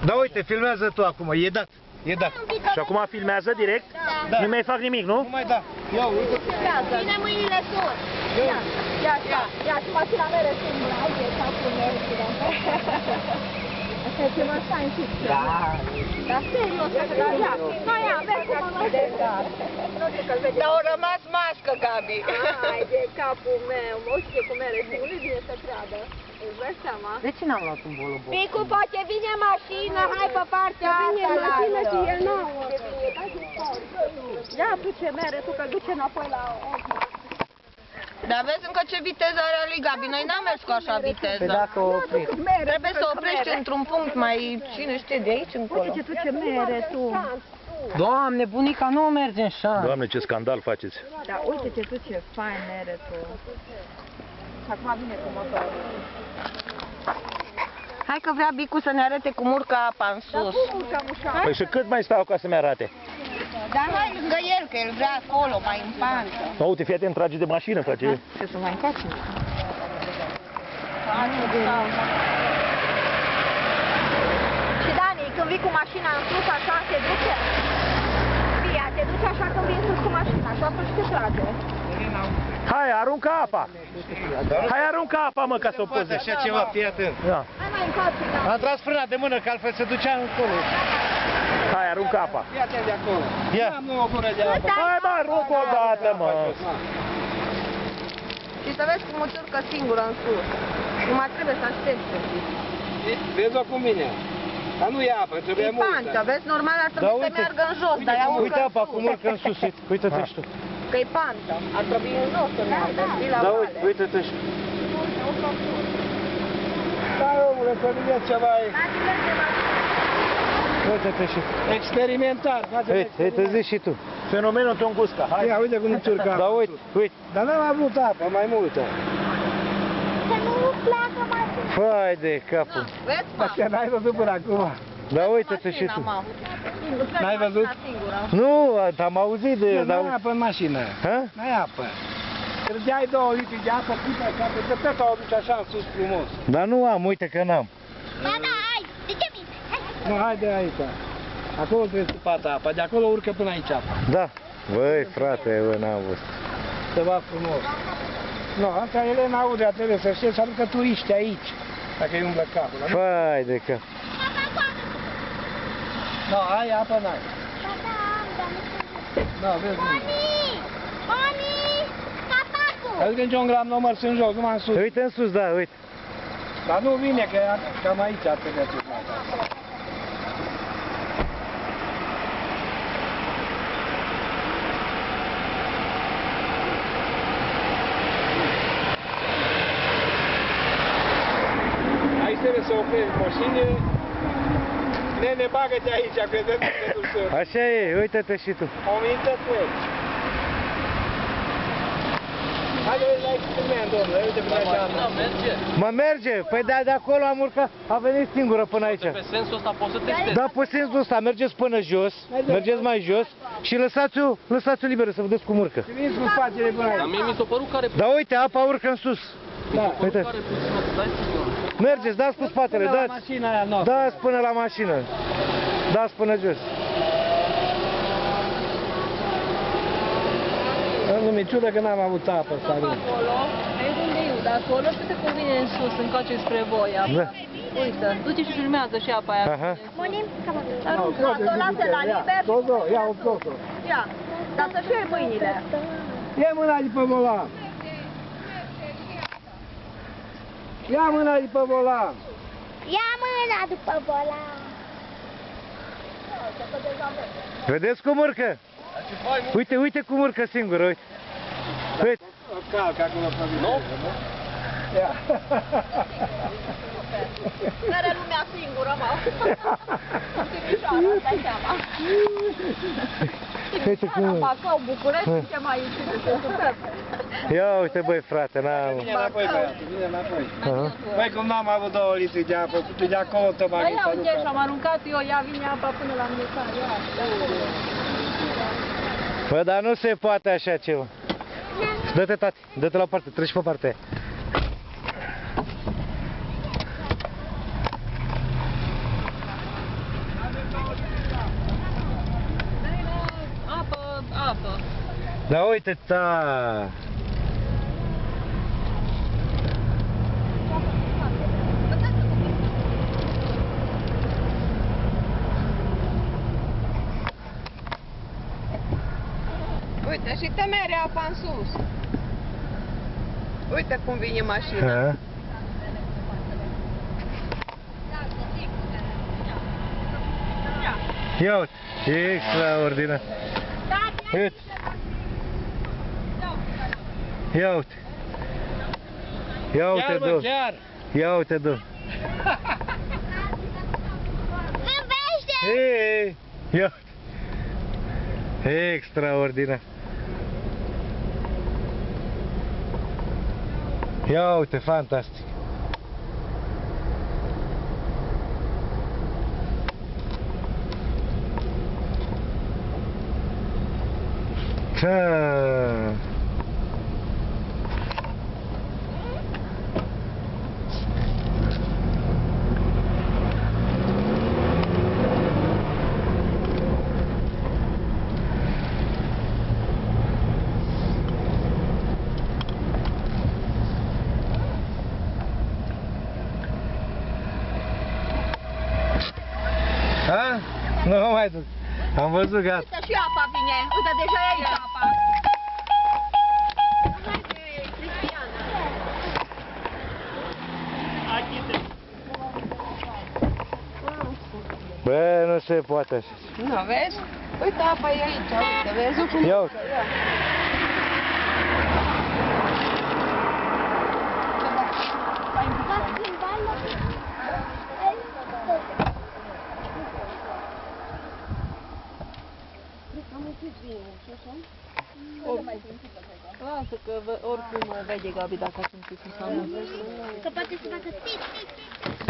Da, uite, filmează tu acum, e dat. E dat. Și acum filmează direct? Da. Nu mai fac nimic, nu? Nu mai da. Ia, uite. Bine mâinile sus. Ia, și mașina mea singură. Haide, capul meu. Asta e ceva scientific. Da. Dar serios, ia. Nu, ia, vezi cum mă vede. Dar au rămas mască, Gabi. Haide, capul meu. O știe cum mere singur. Nu-i bine să creadă. Îți dai seama? De ce n-am luat un bolobor? Picu, poate vine mașină, hai pe partea asta. Vine mașină și e nouă. Ia, duce mere, tu că duce înapoi la ochii. Dar vezi încă ce viteză are a lui Gabi, noi n-am mers cu așa Pe viteză. dacă o oprești. Trebuie să oprești într-un punct mai, cine știe, de aici încolo. Uite ce duce mere, tu. Doamne, bunica, nu merge în șan. Doamne, ce scandal faceți. Da, uite ce duce fain mere, tu. Și acum vine cu motorul. Hai că vrea Bicu să ne arate cum urcă apa în sus. Păi și cât mai stau ca să-mi arate? Dar hai lângă el, că el vrea acolo, mai în pantă. Mă, uite, fii atent, trage de mașină, face. Ce să mai încaci? Și Dani, când vii cu mașina în sus, așa te duce? Bia, te duce așa când vii în sus cu mașina și atunci te trage. Hai, aruncă apa! Hai, aruncă apa, mă, ca să o Poate pozi. așa ceva, fii atent. Da. Hai mai încaci, da. Am tras frâna de mână, că altfel se ducea încolo. Hai, aruncă apa. Fii atent de acolo. Ia. Am o gură de apă. Hai, mă, aruncă o dată, mă. Și să vezi cum îți urcă singură în sus. Numai trebuie să aștepți. Vezi-o cum vine. Dar nu e apă, trebuie E multă. pantă, vezi, normal ar trebui să meargă în jos, dar ea urcă Uite în apa, sus. cum urcă în sus. Uite-te și tu. Că e pantă, ar trebui în jos să meargă, știi, la Da, vale. uite-te și tu. Stai, omule, că nu e ceva aici. Uite-te și tu. Experimentar. Uite zici și tu. Fenomenul Tunguska, hai. Ia, uite cum îți urcă apa. Da, uite, uite. Dar n-am avut apă, mai multă. Să nu pleacă mașina. Fai de capul. Vezi, mă? Așa n-ai văzut până acum. Da, uite-te și tu. N-ai văzut? Nu, am auzit de... N-ai apă în mașină. N-ai apă. Trăgeai 2 litri de apă, câtă așa, de tot o aduci așa în sus frumos. Dar nu am, uite că n-am. Da, hai, de ce vii? Nu, haide aici. Acolo trebuie să pata apa, de acolo urcă până aici apa. Da. Băi, frate, eu n-am văzut. Ceva frumos. Nu, asta Elena Audrea trebuie să știe să aducă turiști aici, dacă îi umblă capul. Fai de cap. Nu, ai apă, n-ai. Da, vezi. Mami, capacul! Adică niciun gram nu mers în jos, numai în sus. Uite în sus, da, uite. Dar nu vine, că cam aici ar trebui să facă. Aici trebuie să oprești mașini. Nene, bagă-te aici, credeți că te duci să... Așa e, uite-te și tu. O mintă treci. Haide, la experiment, domnule, uite până așa. Mă merge? Păi de acolo am urcat, a venit singură până aici. Pe sensul ăsta poți să testezi. Da, pe sensul ăsta, mergeți până jos, mergeți mai jos și lăsați-o liberă să vedeți cum urcă. Și vin cu spatele până Dar aici. mie mi s-a părut care Da, uite, apa urcă în sus. Da, Uite. care puțină, dai sigur. Mergeți, dați cu spatele, până la dați. mașina aia noastră. Dați până la mașină. Dați până jos. Nu mi-e ciudă că n-am avut apă să arunc. Acolo, aici unde eu, dar acolo și te convine în sus, încoace spre voi. Da. Uite, du-te și filmează și apa aia. Aha. Monim, O lasă la liber. Toto, ia o toto. Ia, dar să fie mâinile. Ia mâna de pe volan. Ia mâna de pe volan. Ia mâna după volan. Vedeți cum urcă? Uite, uite cum urcă singură, uite. Uite. Calc acolo pe mine. Nu? Ia. Care lumea singură, mă. În Timișoara, îți dai seama. Uite cum urcă. Bacău, București, suntem aici, suntem super. Ia uite, băi, frate, n-am... Vine înapoi, băiatul, vine înapoi. Băi, cum n-am avut 2 litri de apă, tu de acolo te bagi. Păi ia uite și am aruncat eu, ia vine apa până la mine. Ia, de acolo. Bă, dar nu se poate așa ceva. Dă-te, tati, dă-te la parte, treci pe partea aia. Da, uite, ta. Uite, și te mere apa în sus. Uite cum vine mașina. Ha? Ia uite, e extraordinar. Uite. Ia uite. Ia uite, du. Ia uite, du. Ei, ia uite. Extraordinar. Ia uite, fantastic. Ta. Ha? Nu mă mai duc. Am văzut, gata. Uite și apa vine. Uite, deja e aici apa. Bă, nu se poate așa. Nu, vezi? Uite, apa e aici. Uite, vezi cum... Ia uite. Lasă că oricum vede Gabi dacă sunt cu Susana. Că poate să facă tic, tic, tic.